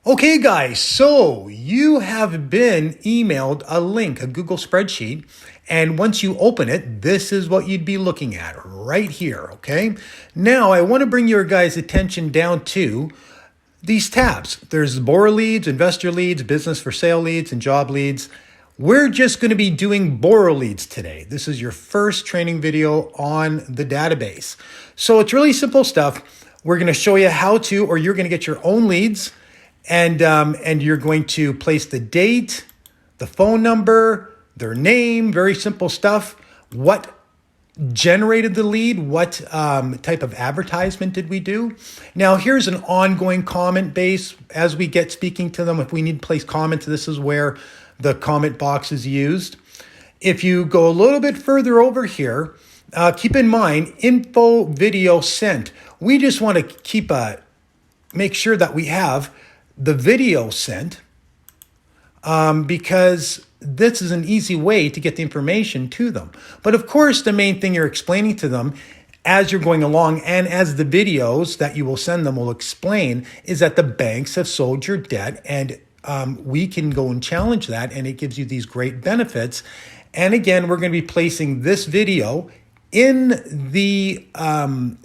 Okay, guys, so you have been emailed a link, a Google spreadsheet, and once you open it, this is what you'd be looking at right here, okay? Now, I want to bring your guys' attention down to these tabs. There's borrower leads, investor leads, business for sale leads, and job leads. We're just going to be doing borrower leads today. This is your first training video on the database. So it's really simple stuff. We're going to show you how to, or you're going to get your own leads. And you're going to place the date, the phone number, their name, very simple stuff. What generated the lead? What type of advertisement did we do? Now, here's an ongoing comment base. As we get speaking to them, if we need to place comments, this is where the comment box is used. If you go a little bit further over here, keep in mind, info video sent. We just want to make sure that we have the video sent because this is an easy way to get the information to them. But of course, the main thing you're explaining to them as you're going along and as the videos that you will send them will explain is that the banks have sold your debt and we can go and challenge that, and it gives you these great benefits. And again, we're going to be placing this video in the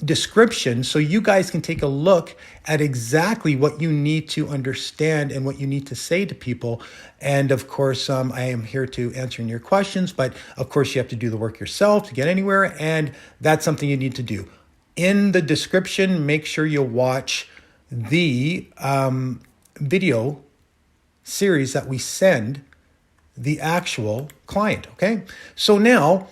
description so you guys can take a look at exactly what you need to understand and what you need to say to people. And of course, I am here to answer your questions, but of course you have to do the work yourself to get anywhere, and that's something you need to do. In the description, make sure you watch the video series that we send the actual client, okay? So now,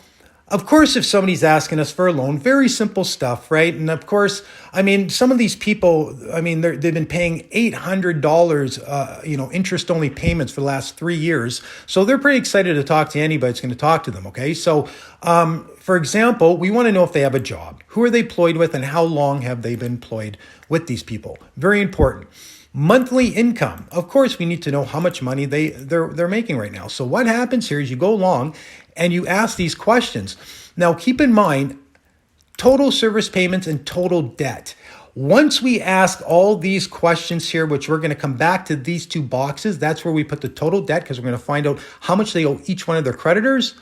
of course, if somebody's asking us for a loan, very simple stuff, right? And of course, I mean, some of these people, I mean, they've been paying $800, interest-only payments for the last 3 years. So they're pretty excited to talk to anybody that's going to talk to them, okay? So, for example, we want to know if they have a job. Who are they employed with and how long have they been employed with these people? Very important. Monthly income. Of course, we need to know how much money they're making right now. So what happens here is you go along and you ask these questions. Now, keep in mind, total service payments and total debt. Once we ask all these questions here, which we're going to come back to these two boxes, that's where we put the total debt because we're going to find out how much they owe each one of their creditors.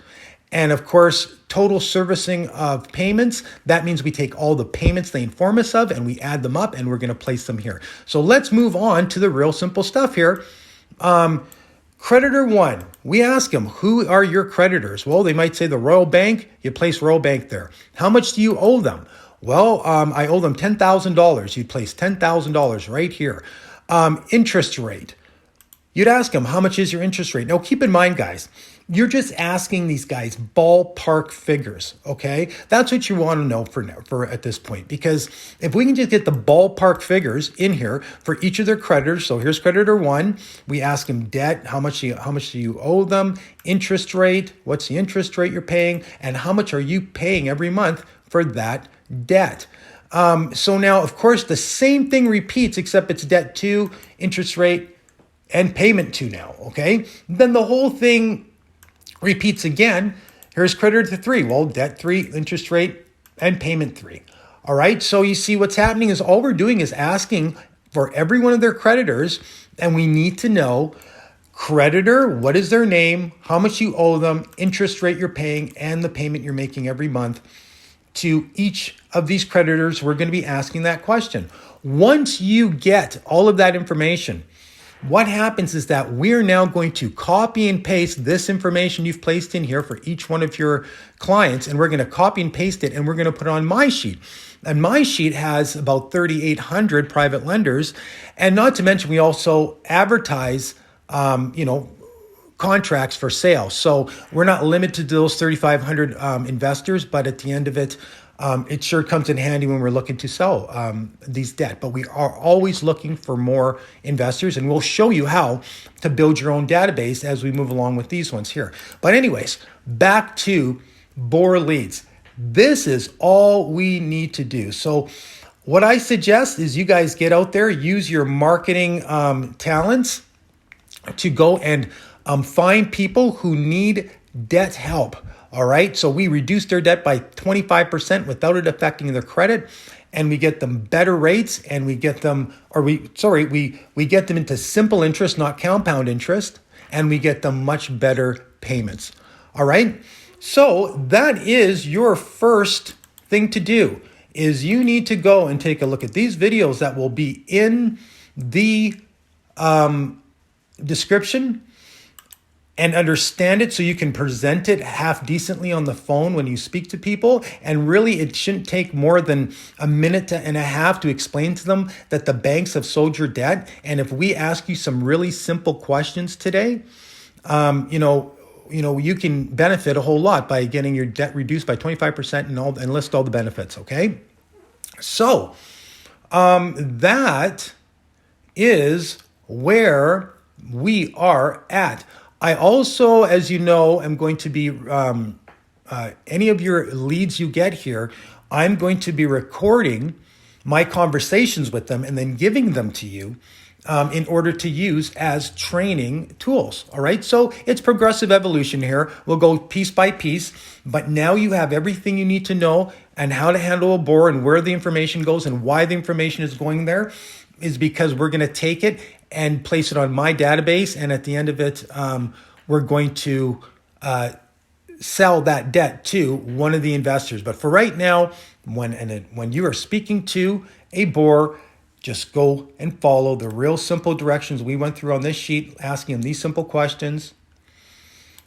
And of course, total servicing of payments, that means we take all the payments they inform us of and we add them up and we're going to place them here. So let's move on to the real simple stuff here. Creditor one, we ask them, who are your creditors? Well, they might say the Royal Bank, you place Royal Bank there. How much do you owe them? Well, I owe them $10,000. You'd place $10,000 right here. Interest rate. You'd ask them, how much is your interest rate? Now, keep in mind, guys, you're just asking these guys ballpark figures, okay? That's what you want to know for at this point, because if we can just get the ballpark figures in here for each of their creditors. So here's creditor one. We ask them debt, how much do you owe them? Interest rate, what's the interest rate you're paying? And how much are you paying every month for that debt? So now, of course, the same thing repeats, except it's debt two, interest rate, and payment two now, okay? Then the whole thing repeats again. Here's creditor three. Well, debt three, interest rate, and payment three. All right, so you see what's happening is all we're doing is asking for every one of their creditors, and we need to know creditor, what is their name, how much you owe them, interest rate you're paying, and the payment you're making every month. To each of these creditors, we're going to be asking that question. Once you get all of that information, what happens is that we're now going to copy and paste this information you've placed in here for each one of your clients, and we're going to copy and paste it, and we're going to put it on my sheet. And my sheet has about 3,800 private lenders, and not to mention we also advertise, contracts for sale. So we're not limited to those 3,500 investors, but at the end of it, it sure comes in handy when we're looking to sell these debt. But we are always looking for more investors, and we'll show you how to build your own database as we move along with these ones here. But anyways, back to borrower leads. This is all we need to do. So what I suggest is you guys get out there, use your marketing talents to go and find people who need debt help. All right. So we reduced their debt by 25% without it affecting their credit. and we get them better rates, and we get them, we get them into simple interest, not compound interest, and we get them much better payments. All right. So that is your first thing to do, is you need to go and take a look at these videos that will be in the description, and understand it so you can present it half decently on the phone when you speak to people. And really, it shouldn't take more than a minute and a half to explain to them that the banks have sold your debt. And if we ask you some really simple questions today, you can benefit a whole lot by getting your debt reduced by 25% and list all the benefits. Okay. So that is where we are at. I also, as you know, am going to be, any of your leads you get here, I'm going to be recording my conversations with them and then giving them to you in order to use as training tools. All right. So it's progressive evolution here. We'll go piece by piece, but now you have everything you need to know and how to handle a borrower and where the information goes and why the information is going there is because we're going to take it and place it on my database. And at the end of it, we're going to sell that debt to one of the investors. But for right now, when you are speaking to a borrower, just go and follow the real simple directions we went through on this sheet, asking them these simple questions.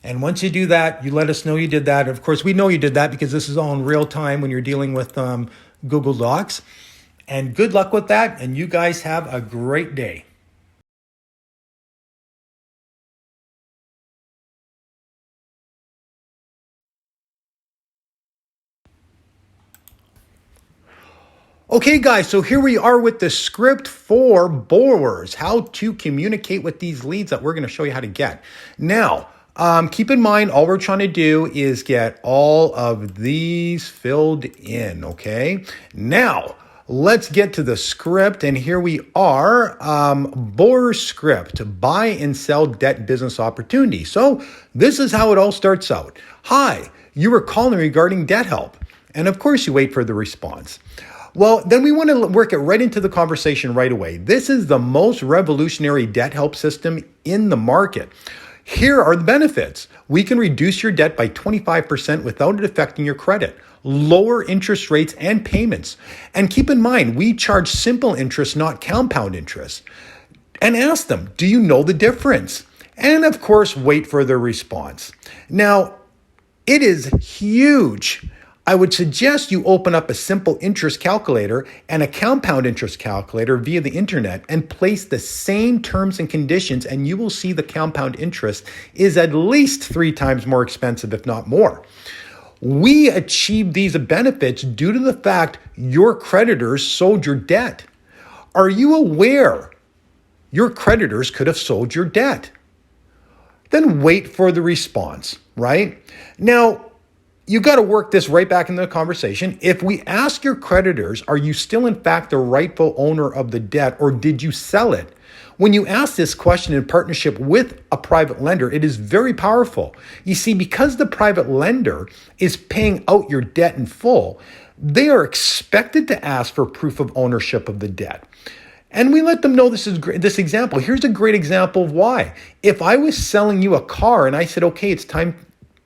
And once you do that, you let us know you did that. Of course, we know you did that because this is all in real time when you're dealing with Google Docs. And good luck with that. And you guys have a great day. Okay, guys, so here we are with the script for borrowers, how to communicate with these leads that we're going to show you how to get. Now, keep in mind, all we're trying to do is get all of these filled in, okay? Now, let's get to the script, and here we are, borrower script, buy and sell debt business opportunity. So this is how it all starts out. Hi, you were calling regarding debt help. And of course, you wait for the response. Well, then we want to work it right into the conversation right away. This is the most revolutionary debt help system in the market. Here are the benefits. We can reduce your debt by 25% without it affecting your credit. Lower interest rates and payments. And keep in mind, we charge simple interest, not compound interest. And ask them, do you know the difference? And of course, wait for their response. Now, it is huge. I would suggest you open up a simple interest calculator and a compound interest calculator via the internet and place the same terms and conditions, and you will see the compound interest is at least 3 times more expensive, if not more. We achieve these benefits due to the fact your creditors sold your debt. Are you aware your creditors could have sold your debt? Then wait for the response, right? Now, you got to work this right back into the conversation. If we ask your creditors, are you still in fact the rightful owner of the debt, or did you sell it? When you ask this question in partnership with a private lender, it is very powerful. You see, because the private lender is paying out your debt in full, they are expected to ask for proof of ownership of the debt. And we let them know this is great. This example, here's a great example of why. If I was selling you a car and I said, okay, it's time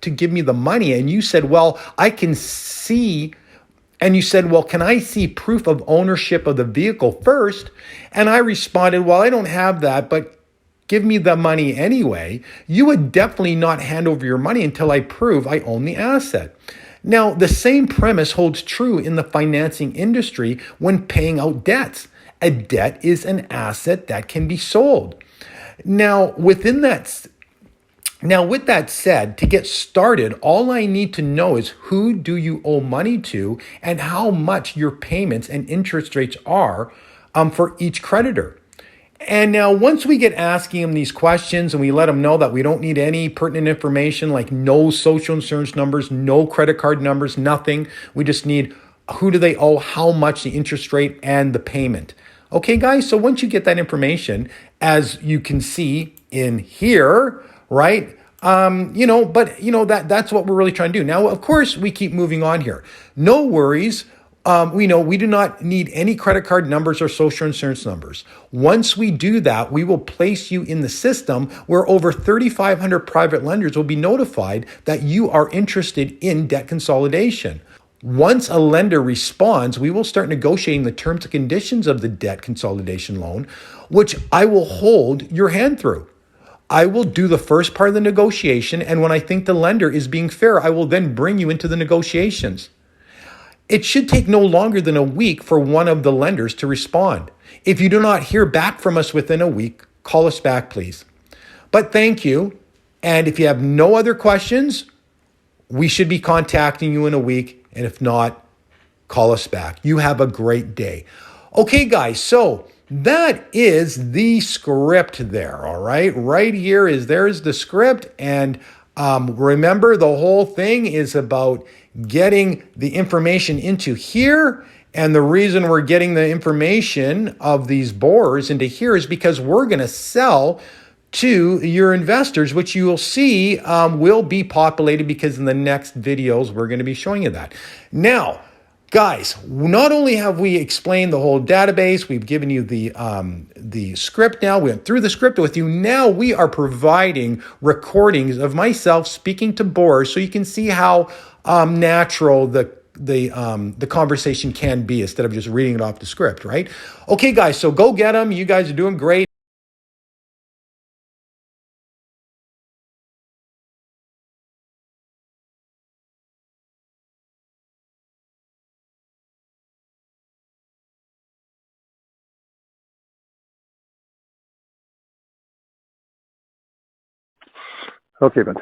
to give me the money, and you said, well, I can see, and you said, well, can I see proof of ownership of the vehicle first? And I responded, well, I don't have that, but give me the money anyway. You would definitely not hand over your money until I prove I own the asset. Now, the same premise holds true in the financing industry when paying out debts. A debt is an asset that can be sold. Now, with that said, to get started, all I need to know is who do you owe money to and how much your payments and interest rates are for each creditor. And now once we get asking them these questions and we let them know that we don't need any pertinent information like no social insurance numbers, no credit card numbers, nothing. We just need who do they owe, how much, the interest rate, and the payment. Okay, guys, so once you get that information, as you can see in here, right? That's what we're really trying to do. Now, of course, we keep moving on here. No worries. we know we do not need any credit card numbers or social insurance numbers. Once we do that, we will place you in the system where over 3,500 private lenders will be notified that you are interested in debt consolidation. Once a lender responds, we will start negotiating the terms and conditions of the debt consolidation loan, which I will hold your hand through. I will do the first part of the negotiation, and when I think the lender is being fair, I will then bring you into the negotiations. It should take no longer than a week for one of the lenders to respond. If you do not hear back from us within a week, call us back, please. But thank you. And if you have no other questions, we should be contacting you in a week. And if not, call us back. You have a great day. Okay, guys, so that is the script there, all right? Right here there's the script. And remember, the whole thing is about getting the information into here. And the reason we're getting the information of these borrowers into here is because we're going to sell to your investors, which you will see will be populated, because in the next videos, we're going to be showing you that. Now, guys, not only have we explained the whole database, we've given you the script now, we went through the script with you. Now we are providing recordings of myself speaking to borrowers so you can see how natural the conversation can be instead of just reading it off the script, right? Okay, guys, so go get them. You guys are doing great. Okay, bud.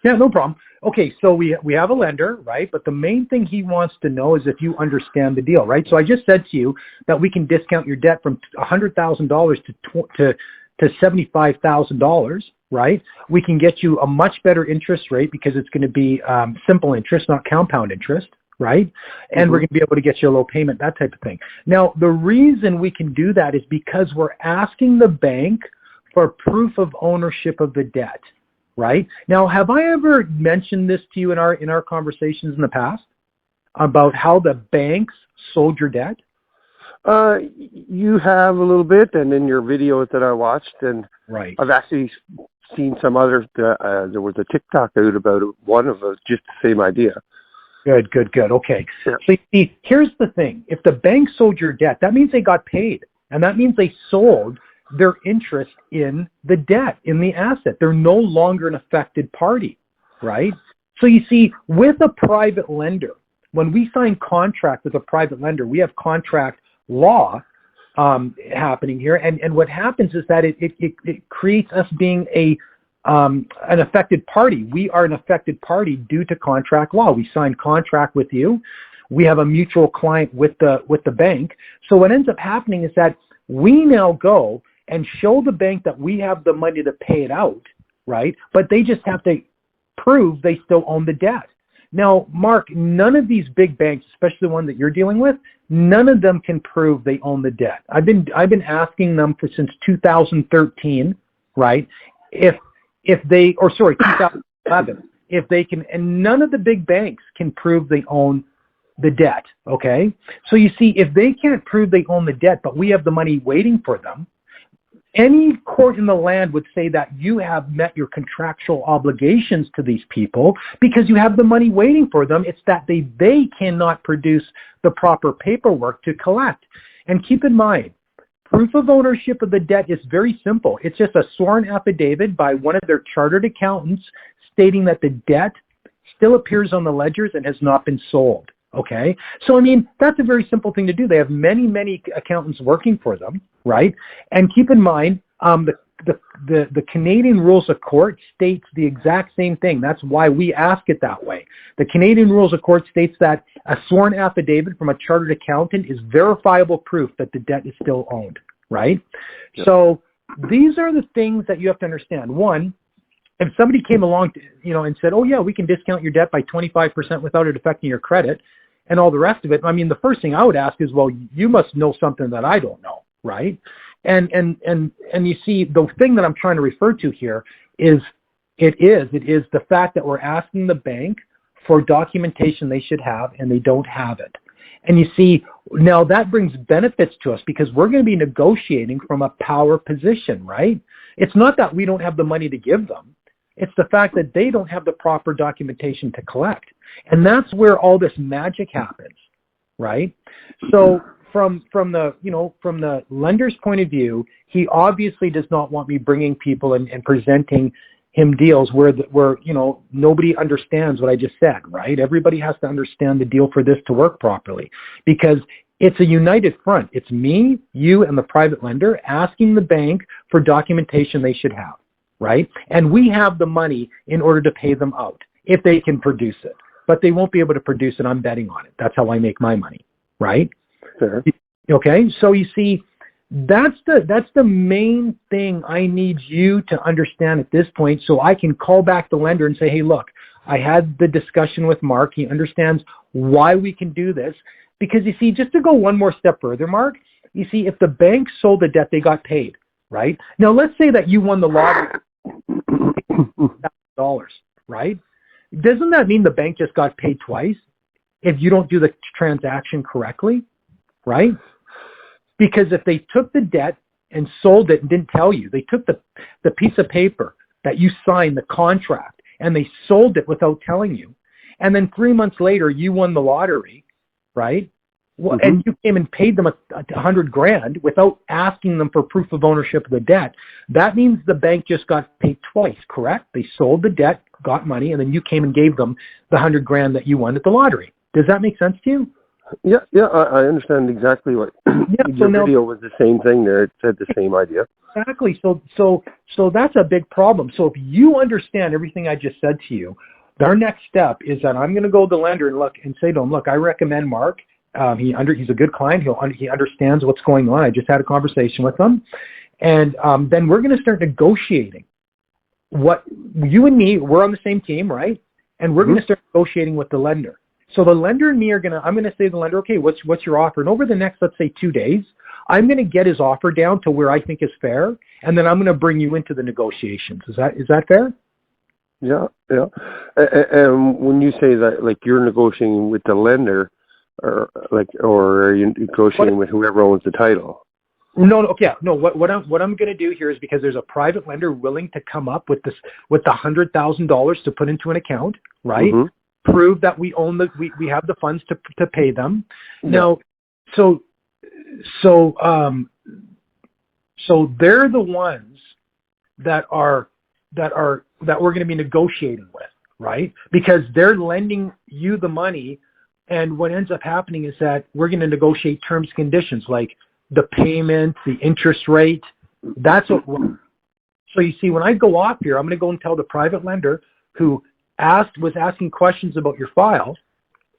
Yeah, no problem. Okay, so we have a lender, right? But the main thing he wants to know is if you understand the deal, right? So I just said to you that we can discount your debt from $100,000 to $75,000, right? We can get you a much better interest rate because it's going to be simple interest, not compound interest, right? And we're going to be able to get you a low payment, that type of thing. Now, the reason we can do that is because we're asking the bank for proof of ownership of the debt. Right? Now, have I ever mentioned this to you in our conversations in the past about how the banks sold your debt? You have a little bit, and in your videos that I watched, and right. I've actually seen some other. There was a TikTok out about one of us, just the same idea. Good. Okay. Yeah. So you see, here's the thing: if the bank sold your debt, that means they got paid, and that means they sold their interest in the debt, in the asset. They're no longer an affected party, right? So you see, with a private lender, when we sign contract with a private lender, we have contract law happening here. And what happens is that it creates us being an affected party. We are an affected party due to contract law. We sign contract with you. We have a mutual client with the bank. So what ends up happening is that we now go and show the bank that we have the money to pay it out, right? But they just have to prove they still own the debt. Now, Mark, none of these big banks, especially the one that you're dealing with, none of them can prove they own the debt. I've been asking them since 2013, right? If they, or sorry, 2011, if they can, and none of the big banks can prove they own the debt, okay? So you see, if they can't prove they own the debt, but we have the money waiting for them, any court in the land would say that you have met your contractual obligations to these people because you have the money waiting for them. It's that they cannot produce the proper paperwork to collect. And keep in mind, proof of ownership of the debt is very simple. It's just a sworn affidavit by one of their chartered accountants stating that the debt still appears on the ledgers and has not been sold. Okay, so I mean, that's a very simple thing to do. They have many accountants working for them, right? And keep in mind, the Canadian Rules of Court states the exact same thing. That's why we ask it that way. The Canadian Rules of Court states that a sworn affidavit from a chartered accountant is verifiable proof that the debt is still owned, right? Yep. So these are the things that you have to understand. One, if somebody came along, and said, "Oh yeah, we can discount your debt by 25% without it affecting your credit," and all the rest of it, I mean, the first thing I would ask is, well, you must know something that I don't know, right? And you see, the thing that I'm trying to refer to here is the fact that we're asking the bank for documentation they should have, and they don't have it. And you see, now that brings benefits to us because we're going to be negotiating from a power position, right? It's not that we don't have the money to give them. It's the fact that they don't have the proper documentation to collect. And that's where all this magic happens, right? So from the lender's point of view, he obviously does not want me bringing people and presenting him deals where nobody understands what I just said, right? Everybody has to understand the deal for this to work properly because it's a united front. It's me, you, and the private lender asking the bank for documentation they should have, right? And we have the money in order to pay them out if they can produce it. But they won't be able to produce it. I'm betting on it. That's how I make my money, right? Sure. Okay, so you see, that's the main thing I need you to understand at this point so I can call back the lender and say, hey, look, I had the discussion with Mark. He understands why we can do this. Because you see, just to go one more step further, Mark, you see, if the bank sold the debt, they got paid, right? Now, let's say that you won the lottery, $1,000, right? Doesn't that mean the bank just got paid twice if you don't do the transaction correctly, right? Because if they took the debt and sold it and didn't tell you, they took the piece of paper that you signed, the contract, and they sold it without telling you, and then 3 months later you won the lottery, right? Well, and you came and paid them $100,000 without asking them for proof of ownership of the debt. That means the bank just got paid twice, correct? They sold the debt, got money, and then you came and gave them the $100,000 that you won at the lottery. Does that make sense to you? Yeah, I understand exactly what your video was the same thing there. It said the same idea. Exactly. So that's a big problem. So if you understand everything I just said to you, our next step is that I'm going to go to the lender and look and say to him, look, I recommend Mark. He's a good client. He understands what's going on. I just had a conversation with him, and then we're going to start negotiating. What you and me, we're on the same team, right? And we're going to start negotiating with the lender. So the lender and me I'm going to say to the lender, okay, what's your offer? And over the next, let's say 2 days, I'm going to get his offer down to where I think is fair, and then I'm going to bring you into the negotiations. Is that fair? Yeah. And when you say that, like you're negotiating with the lender, or are you negotiating with whoever owns the title? No. Okay. No. What I'm going to do here is because there's a private lender willing to come up with the $100,000 to put into an account, right? Prove that we own we have the funds to pay them. Now, so they're the ones that we're going to be negotiating with, right? Because they're lending you the money, and what ends up happening is that we're going to negotiate terms and conditions like the payment, the interest rate. That's what. So you see, when I go off here, I'm going to go and tell the private lender who was asking questions about your file,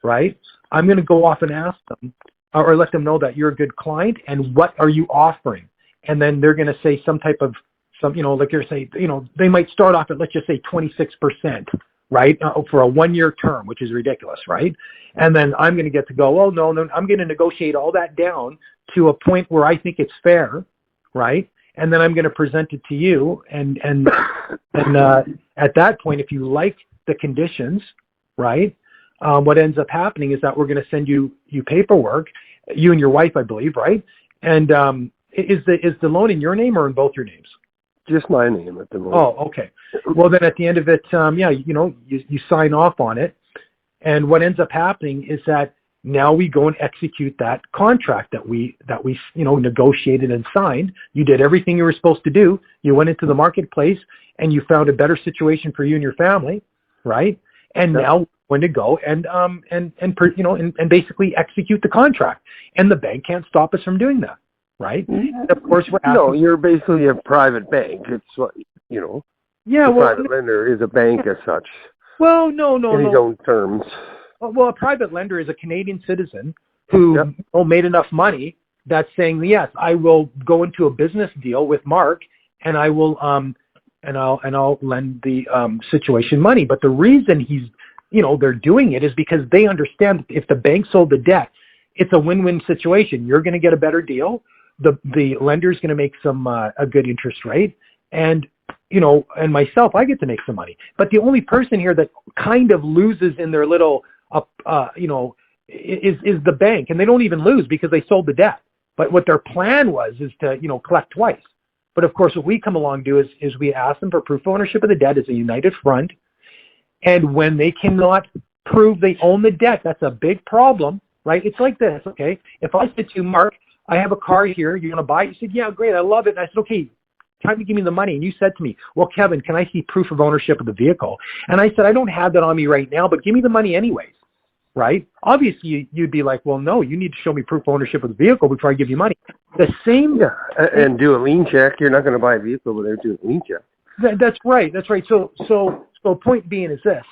right? I'm going to go off and ask them or let them know that you're a good client and what are you offering? And then they're going to say like you're saying, they might start off at, let's just say 26%, right? For a 1-year term, which is ridiculous, right? And then I'm going to get to go, oh, no, I'm going to negotiate all that down to a point where I think it's fair, right? And then I'm going to present it to you. And at that point, if you like the conditions, right? What ends up happening is that we're going to send you paperwork, you and your wife, I believe, right? And is the loan in your name or in both your names? Just my name at the moment. Oh, okay. Well, then at the end of it, you sign off on it. And what ends up happening is that now we go and execute that contract that we negotiated and signed. You did everything you were supposed to do. You went into the marketplace and you found a better situation for you and your family, right? And now we're going to go and basically execute the contract. And the bank can't stop us from doing that, right? And of course, you're basically a private bank. It's what Yeah, private lender is a bank as such. Well, no. In his own terms. Well, a private lender is a Canadian citizen who made enough money that's saying, yes, I will go into a business deal with Mark, and I will I'll lend the situation money. But the reason they're doing it is because they understand if the bank sold the debt, it's a win-win situation. You're going to get a better deal. The lender's going to make a good interest rate, and and myself, I get to make some money. But the only person here that kind of loses in their little is the bank, and they don't even lose because they sold the debt. But what their plan was is to, collect twice. But of course, what we come along do is we ask them for proof of ownership of the debt as a united front. And when they cannot prove they own the debt, that's a big problem, right? It's like this, okay? If I said to you, Mark, I have a car here, you're going to buy it? You said, yeah, great, I love it. And I said, okay, time to give me the money. And you said to me, well, Kevin, can I see proof of ownership of the vehicle? And I said, I don't have that on me right now, but give me the money anyways, right? Obviously, you'd be like, well, no, you need to show me proof of ownership of the vehicle before I give you money. The same... Yeah, and do a lien check. You're not going to buy a vehicle without doing a lien check. That's right. That's right. So point being is this.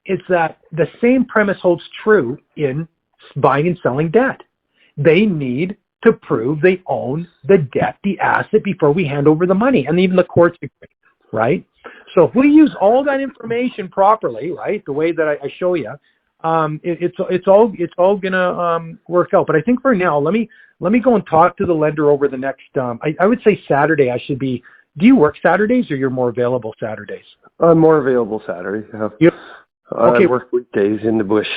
It's that the same premise holds true in buying and selling debt. They need to prove they own the debt, the asset, before we hand over the money. And even the courts agree, right? So if we use all that information properly, right, the way that I show you, it's all gonna work out. But I think for now, let me go and talk to the lender over the next. I would say Saturday. I should be. Do you work Saturdays, or you're more available Saturdays? I'm more available Saturday. Yep. Okay. I work weekdays in the bush.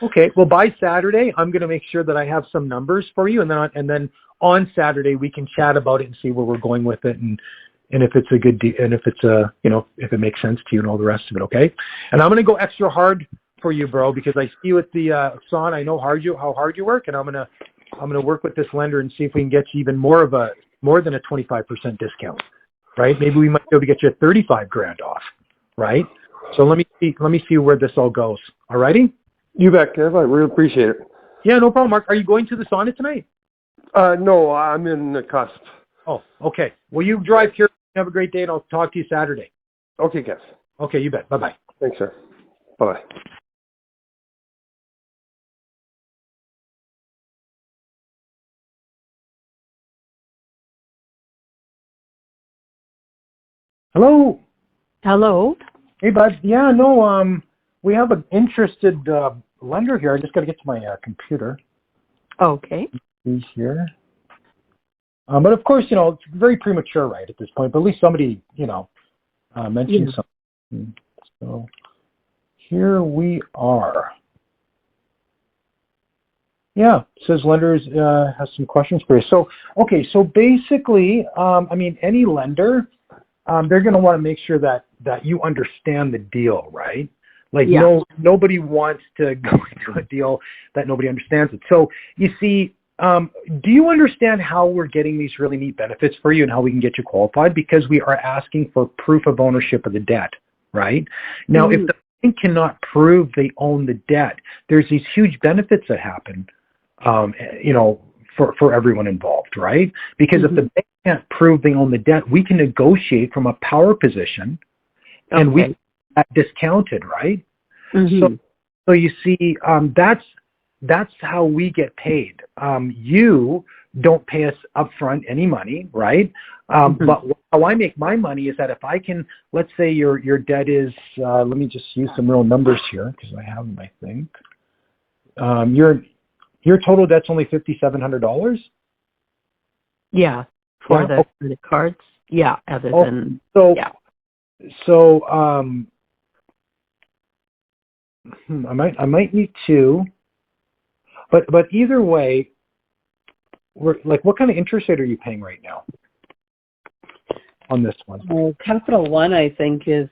Okay. Well, by Saturday, I'm going to make sure that I have some numbers for you, and then on Saturday we can chat about it and see where we're going with it, and if it's a good deal, and if it's if it makes sense to you and all the rest of it. Okay. And I'm going to go extra hard for you, bro, because I see you at the Son. I know how hard you work, and I'm gonna work with this lender and see if we can get you even more than a 25% discount, right? Maybe we might be able to get you a 35 grand off, right? So let me see where this all goes. All righty? You bet, Kev. I really appreciate it. Yeah, no problem, Mark. Are you going to the sauna tonight? No, I'm in the cusp. Oh, okay. Well, you drive here. Have a great day, and I'll talk to you Saturday. Okay, Kev. Okay, you bet. Bye-bye. Thanks, sir. Bye-bye. Hello. Hello. Hey, bud. Yeah, no, we have an interested lender here. I just got to get to my computer. Okay. He's here. But of course, it's very premature, right, at this point. But at least somebody, mentioned something. So here we are. Yeah, says lenders has some questions for you. So, okay, so basically, any lender, they're going to want to make sure that you understand the deal, right? Like, nobody wants to go into a deal that nobody understands it. So, you see, do you understand how we're getting these really neat benefits for you and how we can get you qualified? Because we are asking for proof of ownership of the debt, right? Now, if the bank cannot prove they own the debt, there's these huge benefits that happen, for everyone involved, right? Because if the bank can't prove they own the debt, we can negotiate from a power position, and we get discounted, right? So you see, that's how we get paid. You don't pay us upfront any money, right? But how I make my money is that if I can, let's say your debt is, let me just use some real numbers here because I have them, I think. Your total debt's only $5,700. Yeah, for the credit cards. Yeah, other than So I might need to, but either way, we're like, what kind of interest rate are you paying right now on this one? Well, Capital One, I think, is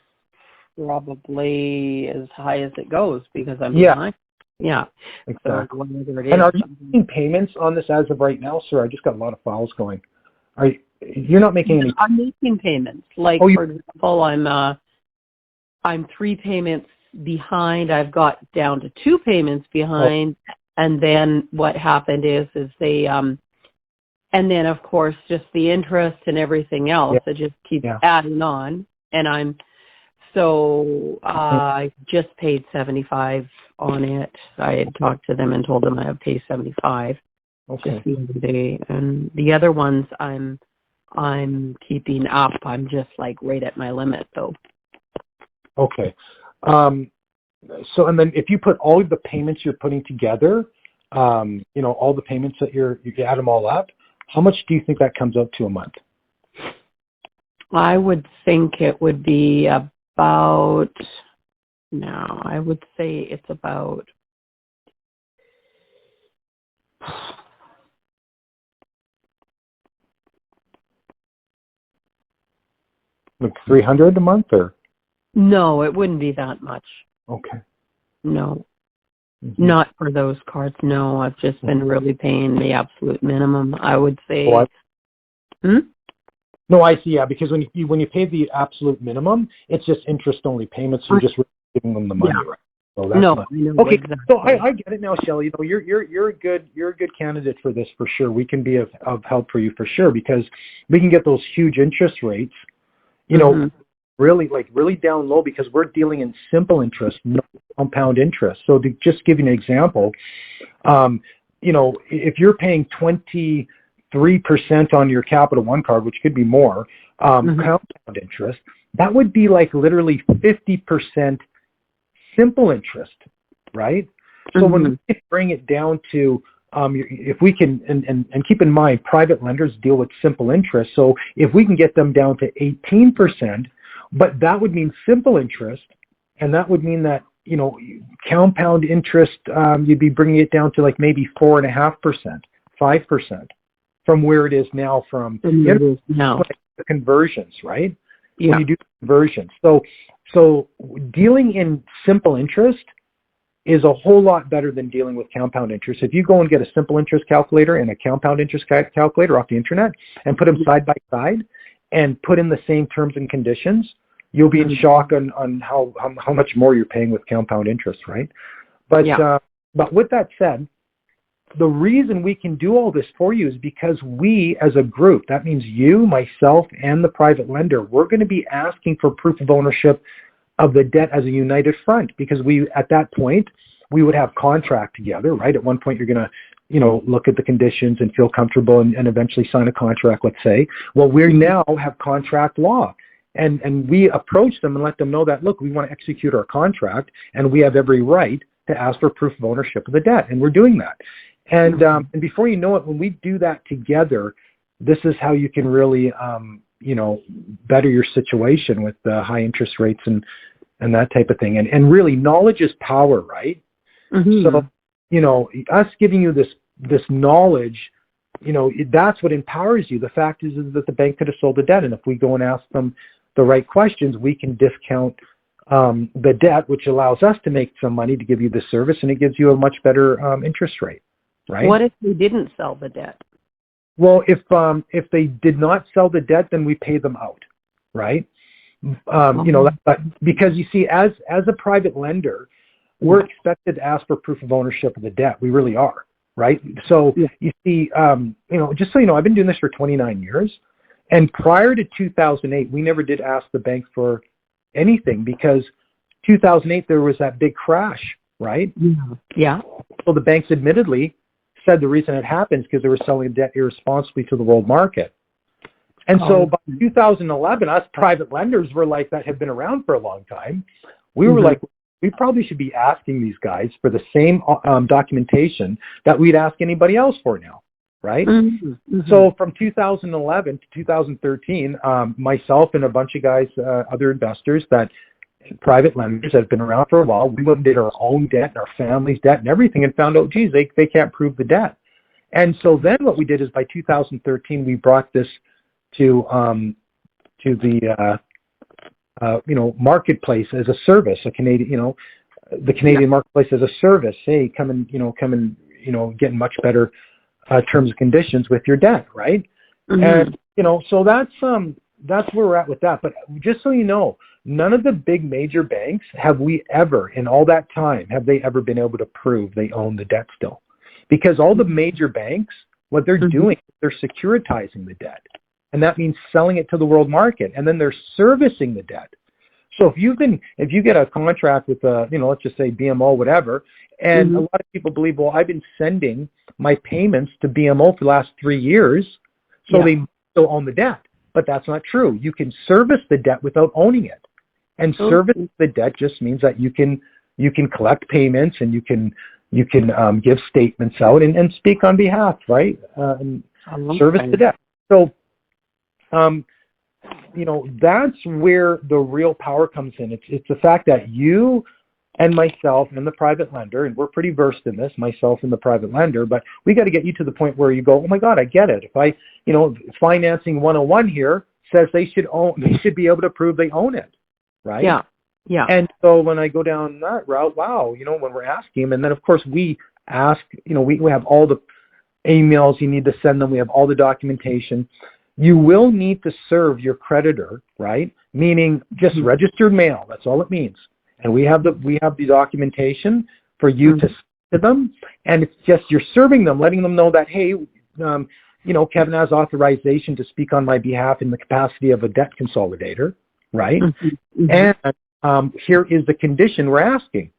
probably as high as it goes because I'm behind. Yeah. Exactly. So whatever it is, and are you making payments on this as of right now, sir? I just got a lot of files going. You're not making any? I'm making payments. Like, for example, I'm 3 payments behind. I've got down to 2 payments behind. And then what happened is they, and then of course, just the interest and everything else, it just keeps adding on. And I just paid 75 on it. I had talked to them and told them I would pay 75 just the other day. And the other ones I'm keeping up. I'm just like right at my limit though. Okay. So, and then if you put all of the payments you're putting together, all the payments that you add them all up, how much do you think that comes out to a month? I would think it would be about, I would say it's about Like 300 a month, or? No, it wouldn't be that much. Okay. No, Mm-hmm. not for those cards. No, I've just been really paying the absolute minimum. I would say. No, I see. Yeah, because when you pay the absolute minimum, it's just interest only payments. You're just giving them the money, right? So that's not, okay. Exactly. So I get it now, Shelley. You know, you're a good candidate for this for sure. We can be of help for you for sure, because we can get those huge interest rates. You know, really down low, because we're dealing in simple interest, no compound interest. So to just give you an example, you know, if you're paying 23% on your Capital One card, which could be more, compound interest, that would be like literally 50% simple interest, right? So when we bring it down to, if we can, and keep in mind, private lenders deal with simple interest. So if we can get them down to 18%, but that would mean simple interest, and that would mean that, you know, compound interest, you'd be bringing it down to like maybe 4.5%, 5%, from where it is now from the conversions, right? Yeah. When you do conversions. So dealing in simple interest is a whole lot better than dealing with compound interest. If you go and get a simple interest calculator and a compound interest calculator off the internet and put them side by side and put in the same terms and conditions, you'll be in shock on how much more you're paying with compound interest, right? But but with that said, the reason we can do all this for you is because we, as a group, that means you, myself, and the private lender, we're going to be asking for proof of ownership of the debt as a united front, because we, at that point, we would have contract together, right? At one point, you're going to, you know, look at the conditions and feel comfortable and eventually sign a contract, let's say. Well, we now have contract law. And we approach them and let them know that, look, we want to execute our contract, and we have every right to ask for proof of ownership of the debt, and we're doing that. And before you know it, when we do that together, this is how you can really, you know, better your situation with the high interest rates and that type of thing. And really, knowledge is power, right? So, you know, us giving you this knowledge, you know, that's what empowers you. The fact is that the bank could have sold the debt, and if we go and ask them the right questions, we can discount the debt, which allows us to make some money to give you the service, and it gives you a much better interest rate, right? What if they didn't sell the debt? Well, if they did not sell the debt, then we pay them out, right? You know, because you see, as a private lender, we're expected to ask for proof of ownership of the debt. We really are, right? So you see, you know, just so you know, I've been doing this for 29 years. And prior to 2008, we never did ask the bank for anything, because 2008, there was that big crash, right? Yeah. So the banks admittedly said the reason it happened is because they were selling debt irresponsibly to the world market. And so by 2011, us private lenders were like, that had been around for a long time. We were like, we probably should be asking these guys for the same documentation that we'd ask anybody else for now, right? So from 2011 to 2013, myself and a bunch of guys, other investors, that private lenders that have been around for a while, we went and did our own debt and our family's debt and everything, and found out, geez, they can't prove the debt. And so then what we did is, by 2013, we brought this to the you know, marketplace as a service, a Canadian, you know, the Canadian marketplace as a service. Hey, come and get much better terms and conditions with your debt, right? And you know, so that's where we're at with that. But just so you know, none of the big major banks have we ever, in all that time, have they ever been able to prove they own the debt still. Because all the major banks, what they're doing, they're securitizing the debt. And that means selling it to the world market, and then they're servicing the debt. So if you get a contract with you know, let's just say BMO, whatever, and a lot of people believe, well, I've been sending my payments to BMO for the last 3 years, so they still own the debt. But that's not true. You can service the debt without owning it. And service the debt just means that you can collect payments, and you can give statements out and speak on behalf, right? And service the debt. So, you know, that's where the real power comes in. It's the fact that you and myself and the private lender, and we're pretty versed in this, myself and the private lender, but we got to get you to the point where you go, oh my God, I get it. If I, you know, financing 101 here, says they should be able to prove they own it, right? Yeah. Yeah. And so when I go down that route, wow, when we're asking him, and then of course we ask, we have all the emails you need to send them. We have all the documentation. You will need to serve your creditor, right? Meaning just registered mail. That's all it means. And we have the documentation for you to send to them. And it's just, you're serving them, letting them know that, hey, Kevin has authorization to speak on my behalf in the capacity of a debt consolidator, right? And here is the condition we're asking,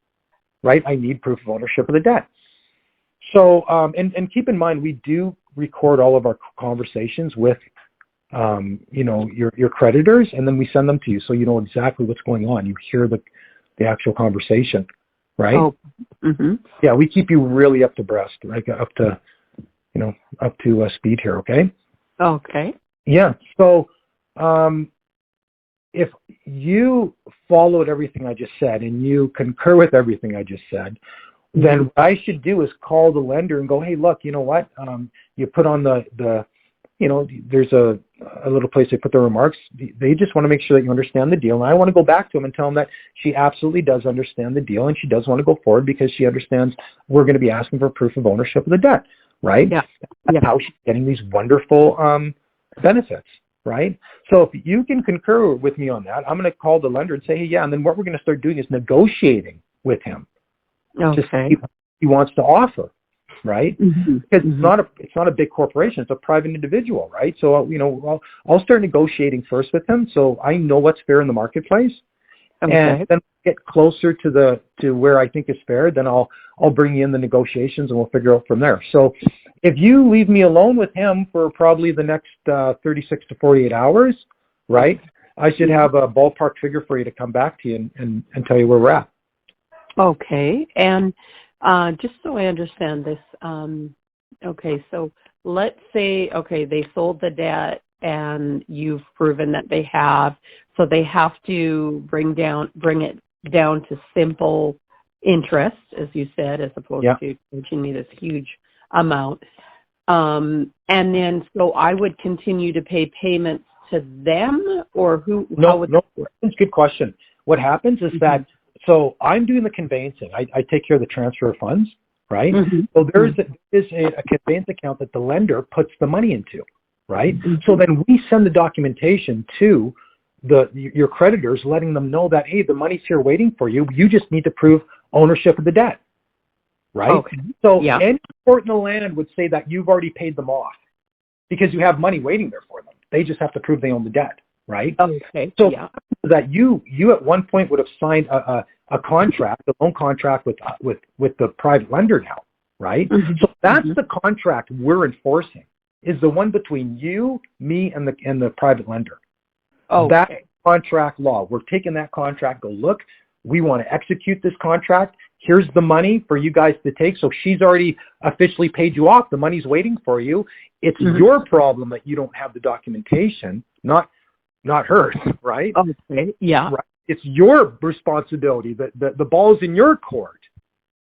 right? I need proof of ownership of the debt. So, and keep in mind, we do record all of our conversations with, your creditors, and then we send them to you, so you know exactly what's going on. You hear the actual conversation, right? Oh. Yeah, we keep you really up to breast, like up to speed here. Okay. Okay. Yeah. So, if you followed everything I just said and you concur with everything I just said, then what I should do is call the lender and go, hey, look, you know what? You put on there's a little place they put their remarks. They just want to make sure that you understand the deal. And I want to go back to them and tell them that she absolutely does understand the deal and she does want to go forward because she understands we're going to be asking for proof of ownership of the debt, right? Yeah. That's how she's getting these wonderful benefits, right? So if you can concur with me on that, I'm going to call the lender and say, hey, yeah, and then what we're going to start doing is negotiating with him. Okay. To see what he wants to offer, right? Because it's not a big corporation; it's a private individual, right? So I'll start negotiating first with him, so I know what's fair in the marketplace, and then get closer to where I think is fair. Then I'll bring you in the negotiations, and we'll figure out from there. So if you leave me alone with him for probably the next 36 to 48 hours, right? I should have a ballpark figure for you to come back to you and tell you where we're at. Okay. And just so I understand this, so let's say, they sold the debt and you've proven that they have, so they have to bring it down to simple interest, as you said, as opposed to charging me this huge amount. And then, so I would continue to pay payments to them, or who? No, it's a good question. What happens is that, so I'm doing the conveyancing. I take care of the transfer of funds, right? So there is a conveyance account that the lender puts the money into, right? So then we send the documentation to your creditors, letting them know that, hey, the money's here waiting for you. You just need to prove ownership of the debt, right? Okay. So any court in the land would say that you've already paid them off because you have money waiting there for them. They just have to prove they own the debt, right? Okay. So that you at one point would have signed a contract, a loan contract with the private lender now, right? So that's the contract we're enforcing, is the one between you, me, and the private lender. That contract law. We're taking that contract, go, look, we want to execute this contract. Here's the money for you guys to take. So she's already officially paid you off. The money's waiting for you. It's your problem that you don't have the documentation, not hers, right? Okay. Yeah. Right? It's your responsibility. The ball's in your court,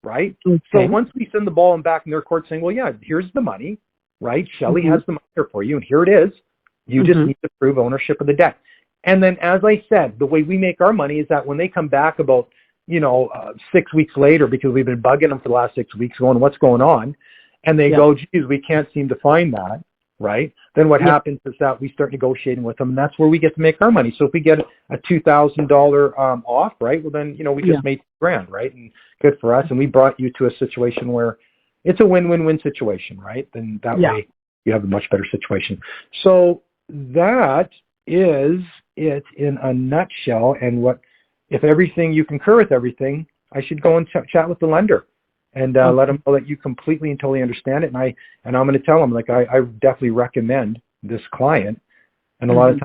right? Okay. So once we send the ball back in their court saying, well, yeah, here's the money, right? Shelley has the money here for you, and here it is. You just need to prove ownership of the debt. And then, as I said, the way we make our money is that when they come back about, 6 weeks later, because we've been bugging them for the last 6 weeks going, what's going on? And they go, geez, we can't seem to find that, right? Then what happens is that we start negotiating with them, and that's where we get to make our money. So if we get a $2,000 off, right, well then, we just made $1,000, right? And good for us. And we brought you to a situation where it's a win-win-win situation, right? Then that way you have a much better situation. So that is it in a nutshell. And if everything, you concur with everything, I should go and chat with the lender and let them know that you completely and totally understand it. And I'm going to tell them, like, I definitely recommend this client. And a lot of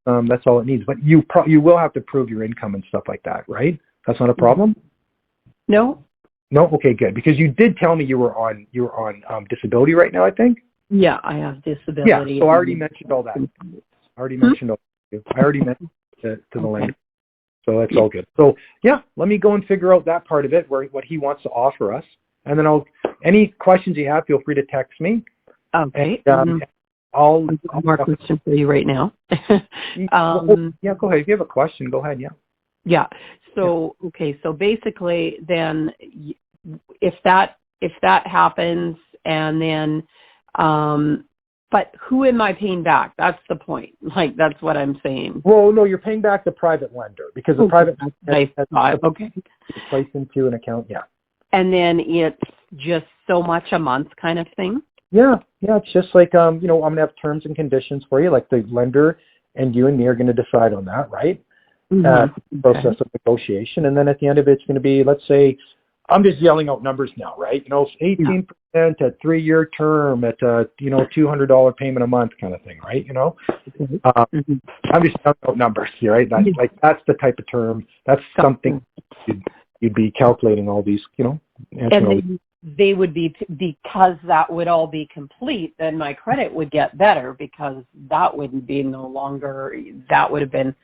times that's all it needs. But you will have to prove your income and stuff like that, right? That's not a problem? No. No? Okay, good. Because you did tell me you were on disability right now, I think? Yeah, I have disability. Yeah, so I already mentioned all that. I already mentioned to the lender. So that's all good. So let me go and figure out that part of it, what he wants to offer us. And then any questions you have, feel free to text me. Okay. And, I'll one more question for you right now. yeah, go ahead. If you have a question, go ahead. Yeah. Yeah. So, okay. So basically then if that happens and then, but who am I paying back? That's the point. Like, that's what I'm saying. Well, no, you're paying back the private lender because the private lender has okay. placed into an account. Yeah. And then it's just so much a month kind of thing. Yeah. Yeah. It's just like, I'm going to have terms and conditions for you. Like the lender and you and me are going to decide on that, right? Process of negotiation. And then at the end of it, it's going to be, let's say, I'm just yelling out numbers now, right? 18% at 3-year term at $200 payment a month kind of thing, right? I'm just yelling out numbers here, right? That's the type of term. That's something you'd be calculating all these, And they would be, because that would all be complete, then my credit would get better because that wouldn't be no longer, that would have been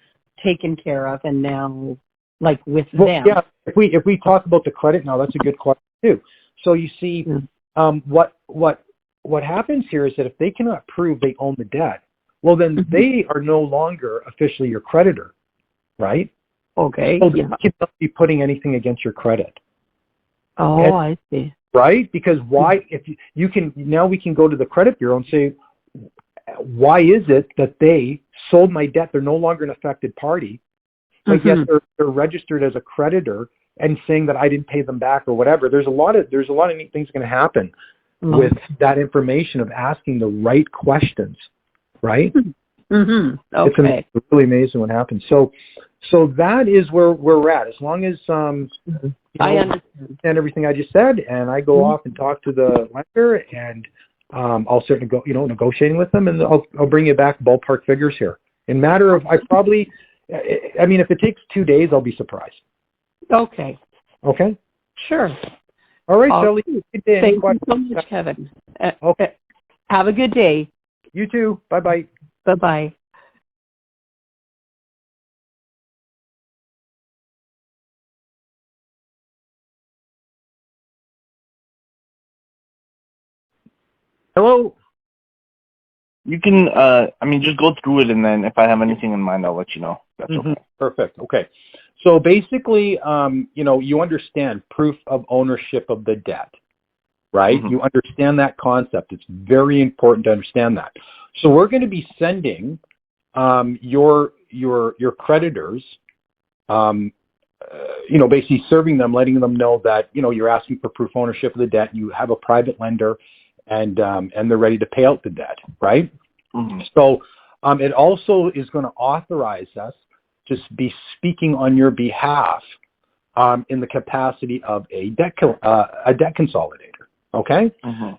taken care of, and now, like with them. Yeah, if we talk about the credit now, that's a good question too. So you see, what happens here is that if they cannot prove they own the debt, well then they are no longer officially your creditor, right? Okay. So they cannot be putting anything against your credit. Oh, I see. Right? Because why? If you can now, we can go to the credit bureau and say, why is it that they sold my debt? They're no longer an affected party, but yet they're registered as a creditor and saying that I didn't pay them back or whatever. There's a lot of neat things going to happen with that information of asking the right questions, right? Okay. It's really amazing what happens. So that is where we're at. As long as I understand everything I just said, and I go off and talk to the lender, and I'll start negotiating with them, and I'll bring you back ballpark figures here. In matter of, if it takes 2 days, I'll be surprised. Okay. Okay. Sure. All right, Shelley. Thank you so much, Kevin. Okay. Have a good day. You too. Bye-bye. Bye-bye. Hello. You can, just go through it, and then if I have anything in mind, I'll let you know. That's okay. Perfect. Okay. So basically, you understand proof of ownership of the debt, right? You understand that concept. It's very important to understand that. So we're going to be sending your creditors, basically serving them, letting them know that, you're asking for proof of ownership of the debt. You have a private lender, and they're ready to pay out the debt, right? So it also is going to authorize us to be speaking on your behalf in the capacity of a debt consolidator, okay?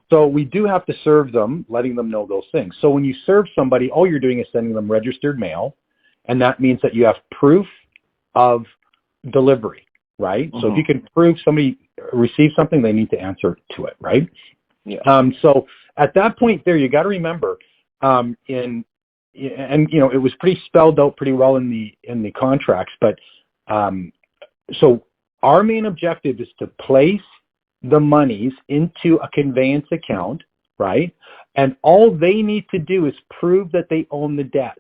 So we do have to serve them, letting them know those things. So when you serve somebody, all you're doing is sending them registered mail, and that means that you have proof of delivery, right? So if you can prove somebody received something, they need to answer to it, right? Yeah. So at that point there, you got to remember, it was pretty spelled out pretty well in the contracts, but so our main objective is to place the monies into a conveyance account, right? And all they need to do is prove that they own the debt.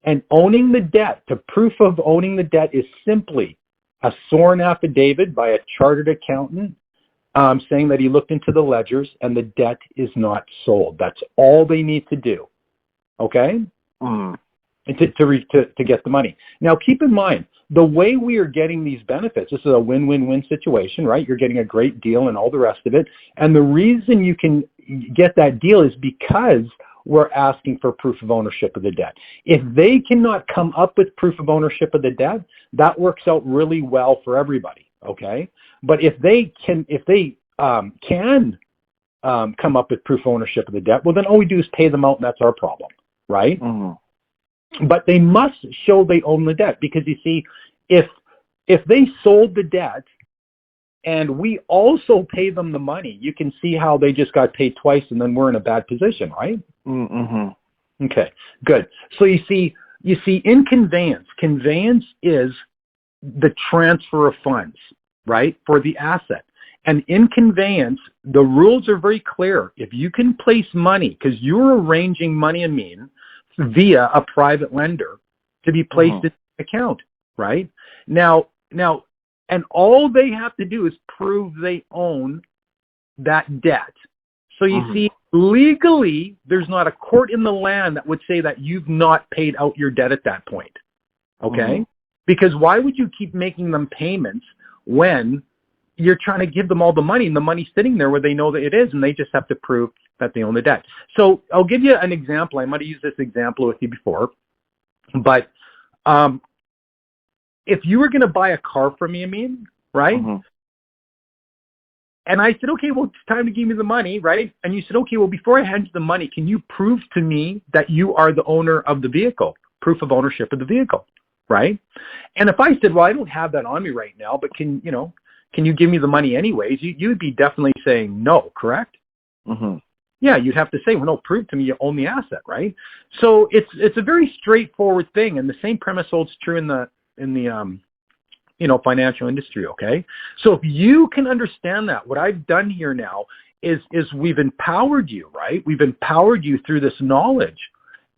And owning the debt, the proof of owning the debt is simply a sworn affidavit by a chartered accountant saying that he looked into the ledgers and the debt is not sold. That's all they need to do. Okay? And to get the money. Now, keep in mind, the way we are getting these benefits, this is a win-win-win situation, right? You're getting a great deal and all the rest of it. And the reason you can get that deal is because we're asking for proof of ownership of the debt. If they cannot come up with proof of ownership of the debt, that works out really well for everybody, okay? But if they can come up with proof of ownership of the debt, well, then all we do is pay them out, and that's our problem, right? But they must show they own the debt, because you see, if they sold the debt and we also pay them the money, you can see how they just got paid twice, and then we're in a bad position, right? Okay, good. So you see in conveyance is the transfer of funds, right, for the asset. And in conveyance, the rules are very clear. If you can place money, because you're arranging money and mean via a private lender to be placed in an account, right? Now, and all they have to do is prove they own that debt. So you see, legally, there's not a court in the land that would say that you've not paid out your debt at that point, okay? Because why would you keep making them payments when you're trying to give them all the money and the money's sitting there where they know that it is, and they just have to prove that they own the debt. So I'll give you an example. I might have used this example with you before, but if you were going to buy a car from me, Amin, right? And I said, okay, well, it's time to give me the money, right? And you said, okay, well, before I hand you the money, can you prove to me that you are the owner of the vehicle, proof of ownership of the vehicle, right? And if I said, well, I don't have that on me right now, but can you give me the money anyways? You would be definitely saying no, correct? Yeah, you'd have to say, well, no, prove to me you own the asset, right? So it's a very straightforward thing, and the same premise holds true in the financial industry, okay? So if you can understand that, what I've done here now is we've empowered you, right? We've empowered you through this knowledge.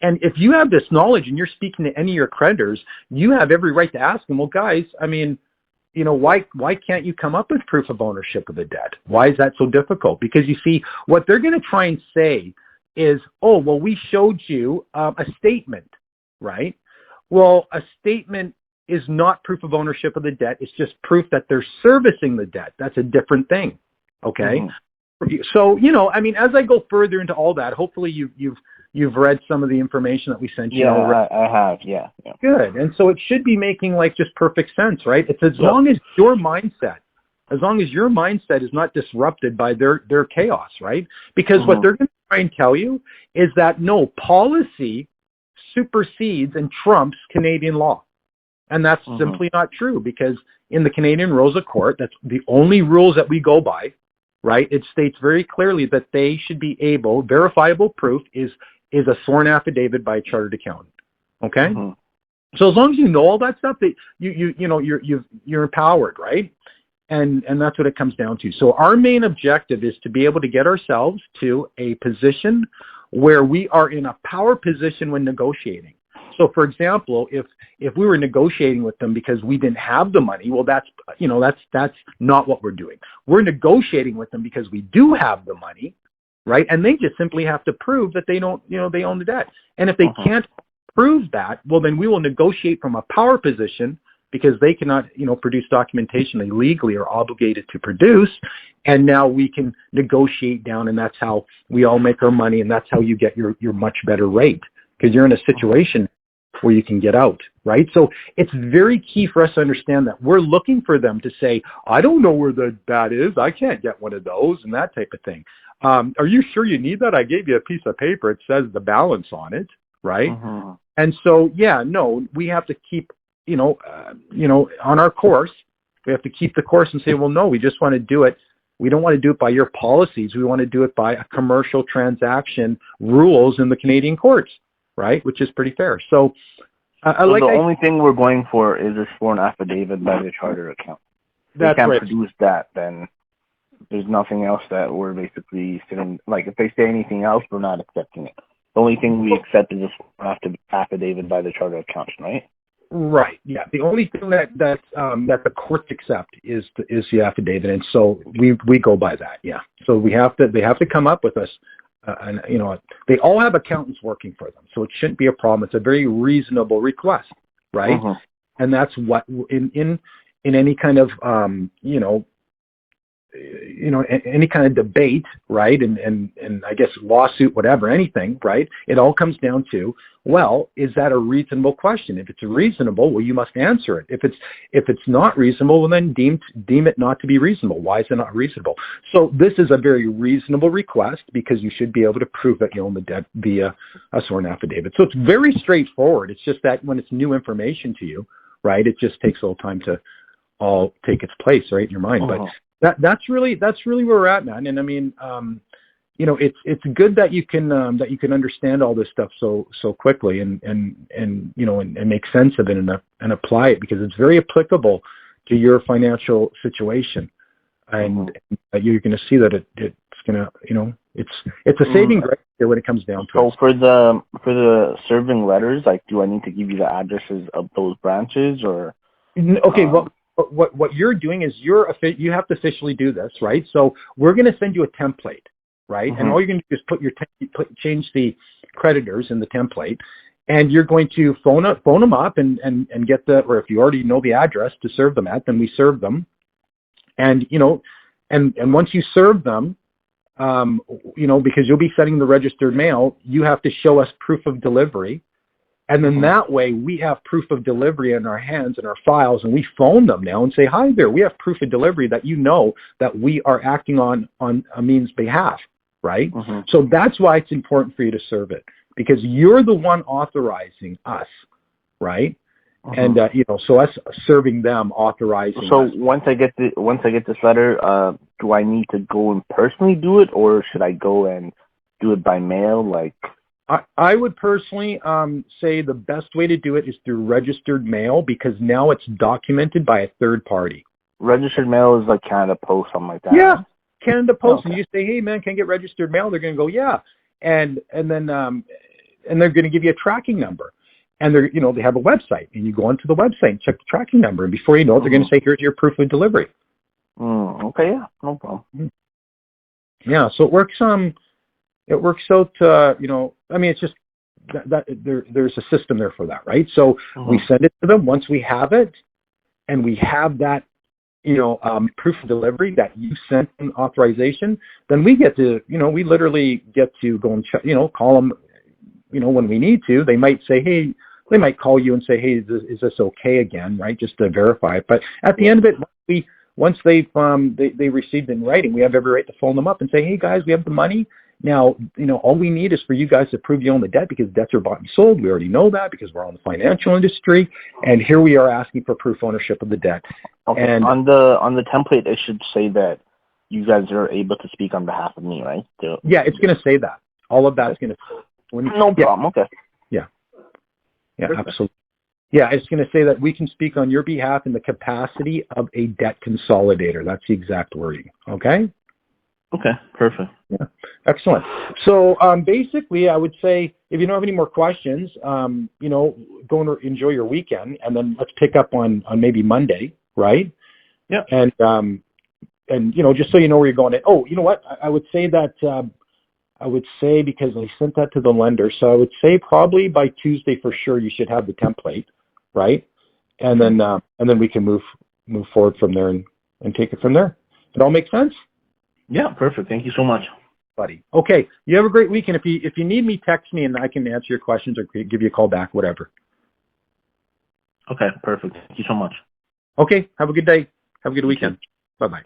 And if you have this knowledge and you're speaking to any of your creditors, you have every right to ask them, well, guys, I mean, why can't you come up with proof of ownership of the debt? Why is that so difficult? Because you see, what they're going to try and say is, oh, well, we showed you a statement, right? Well, a statement is not proof of ownership of the debt. It's just proof that they're servicing the debt. That's a different thing, okay? So, I mean, as I go further into all that, hopefully you've read some of the information that we sent you. Yeah, I have. Yeah. Good. And so it should be making like just perfect sense, right? It's as long as your mindset is not disrupted by their chaos, right? Because what they're going to try and tell you is that no, policy supersedes and trumps Canadian law. And that's simply not true, because in the Canadian Rules of Court, that's the only rules that we go by, right? It states very clearly that they should be able, verifiable proof is a sworn affidavit by a chartered accountant. Okay? So as long as you know all that stuff, that you're empowered, right? And that's what it comes down to. So our main objective is to be able to get ourselves to a position where we are in a power position when negotiating. So for example, if we were negotiating with them because we didn't have the money, well, that's not what we're doing. We're negotiating with them because we do have the money, right? And they just simply have to prove that they don't, they own the debt. And if they can't prove that, well, then we will negotiate from a power position, because they cannot, produce documentation they legally are obligated to produce. And now we can negotiate down, and that's how we all make our money, and that's how you get your much better rate, because you're in a situation where you can get out, right? So it's very key for us to understand that we're looking for them to say, I don't know where that is. I can't get one of those, and that type of thing. Are you sure you need that? I gave you a piece of paper. It says the balance on it, right? And so, we have to keep, on our course, we have to keep the course and say, well, no, we just want to do it. We don't want to do it by your policies. We want to do it by a commercial transaction rules in the Canadian courts, right? Which is pretty fair. So, only thing we're going for is a sworn affidavit by the charter account. If they can't produce that, then there's nothing else that we're basically sitting. Like, if they say anything else, we're not accepting it. The only thing we accept is a sworn affidavit by the charter accountant, right? Right. Yeah. The only thing that the courts accept is the affidavit, and so we go by that. Yeah. So they have to come up with us. And they all have accountants working for them, so it shouldn't be a problem. It's a very reasonable request, right? And that's what in any kind of any kind of debate, right? And I guess lawsuit, whatever, anything, right? It all comes down to, well, is that a reasonable question? If it's reasonable, well, you must answer it. If it's not reasonable, well, then deem it not to be reasonable. Why is it not reasonable? So this is a very reasonable request, because you should be able to prove that you own the debt via a sworn affidavit. So it's very straightforward. It's just that when it's new information to you, right, it just takes a little time to all take its place, right, in your mind. But that's really where we're at, man. And I mean, it's good that you can understand all this stuff so quickly and make sense of it and apply it, because it's very applicable to your financial situation. and you're going to see that it's going to, it's a saving grace here when it comes down to it. So for the serving letters, like, do I need to give you the addresses of those branches, or? Okay, well, what you're doing is you have to officially do this, right? So we're going to send you a template, right? And all you're going to do is change the creditors in the template, and you're going to phone them up and get or if you already know the address to serve them at, then we serve them. And, and once you serve them, because you'll be sending the registered mail, you have to show us proof of delivery. And then that way we have proof of delivery in our hands and our files, and we phone them now and say, hi there, we have proof of delivery that that we are acting on Amin's behalf, right? So that's why it's important for you to serve it, because you're the one authorizing us, right? And so us serving them, authorizing. So us. once I get this letter, do I need to go and personally do it, or should I go and do it by mail? Like, I would personally say the best way to do it is through registered mail, because now it's documented by a third party. Registered mail is like Canada Post, something like that. Yeah, right? Canada Post, and you say, hey man, can I get registered mail? They're going to go, yeah, and then they're going to give you a tracking number. And they're, they have a website, and you go onto the website and check the tracking number, and before you know it, they're going to say, here's your proof of delivery. Okay, yeah, no problem. Yeah, so it works out, it's just that there's a system there for that, right? So we send it to them. Once we have it, and we have that, proof of delivery that you sent an authorization, then we get to, we literally get to go and check, call them, when we need to. They might say, hey, they might call you and say, hey, is this okay again, right? Just to verify it. But at the end of it, once they received in writing, we have every right to phone them up and say, hey guys, we have the money. Now, all we need is for you guys to prove you own the debt, because debts are bought and sold. We already know that because we're on the financial industry. And here we are asking for proof ownership of the debt. Okay. And on the template, it should say that you guys are able to speak on behalf of me, right? Yeah, it's going to say that. All of that is going to. No problem. Okay. Yeah, absolutely. Yeah, it's going to say that we can speak on your behalf in the capacity of a debt consolidator. That's the exact wording. Okay? Okay, perfect. Yeah, excellent. So basically, I would say, if you don't have any more questions, go and enjoy your weekend, and then let's pick up on maybe Monday, right? Yeah. And just so you know where you're going. Oh, you know what? I would say that. Because I sent that to the lender, so I would say probably by Tuesday for sure you should have the template, right? And then we can move forward from there and take it from there. It all make sense? Yeah, perfect. Thank you so much, buddy. Okay, you have a great weekend. If you need me, text me and I can answer your questions or give you a call back, whatever. Okay, perfect. Thank you so much. Okay, have a good day. Have a good weekend. Bye-bye.